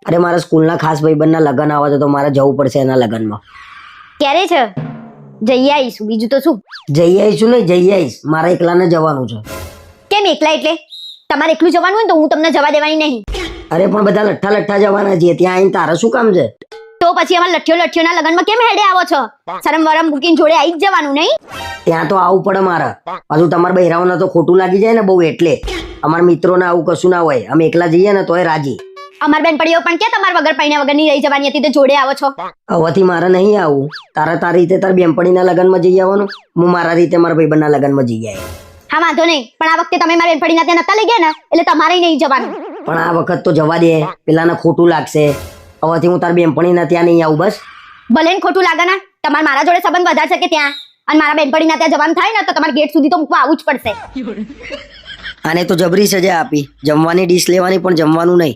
અરે મારા સ્કૂલના ખાસ ભાઈબંધના લગ્ન આવે છે તો મારે જવું પડશે એના લગ્નમાં. ક્યારે છે? જઈ આવીશું, બીજું તો શું. જઈ આવીશું નહીં, જઈ આવીશ. મારે એકલાને જવાનું છે. કેમ એકલા એટલે? તમારે એકલું જવાનું હોય ને તો હું તમને જવા દેવાની નહીં. અરે પણ બધા લઠ્ઠા જવાના છીએ, ત્યાં આવીને તારે શું કામ છે? તો પછી અમારા લઠ્ઠીઓના લગ્નમાં કેમ હેડે આવો છો? શરમ વરમ મૂકીને જોડે આવી જ જવાનું નહીં? ત્યાં તો આવવું પડે મારે. પાછું તમારા બહેરાઓને તો ખોટું લાગી જાય ને બહુ, એટલે અમારા મિત્રોને આવું કશું ના હોય. અમે એકલા જઈએ ને તોય રાજી. અમાર બેનપણીઓ પણ કે તમારા વગર પૈણા વગર ની રહી જવાની હતી તો જોડે આવો છો. હવેથી મારે નહીં આવું. તારી રીતે તારી બેનપણીના લગ્નમાં જઈ આવવાનું, હું મારા રીતે મારા ભાઈબંધના લગ્નમાં જઈ આવ્યો. હા વાંધો નહીં, પણ આ વખતે તમે મારી બેનપણીના ત્યાં નતા લઈ ગયા ને એટલે તમારે નહીં જવાનું. પણ આ વખત તો જવા દે, પેલાને ખોટું લાગશે. હવેથી હું તારી બેનપણીના ત્યાં નહીં આવું બસ. ભલે ને ખોટું લાગે ને, તમારે મારા જોડે સંબંધ વધારે છે કે ત્યાં, અને મારા બેનપણીના ત્યાં જવાનું થાય ને તો તમારે ગેટ સુધી તો મૂકવા આવવું જ પડશે. આને તો જબરી સજા આપી, જમવાની ડીશ લેવાની પણ જમવાનું નહીં.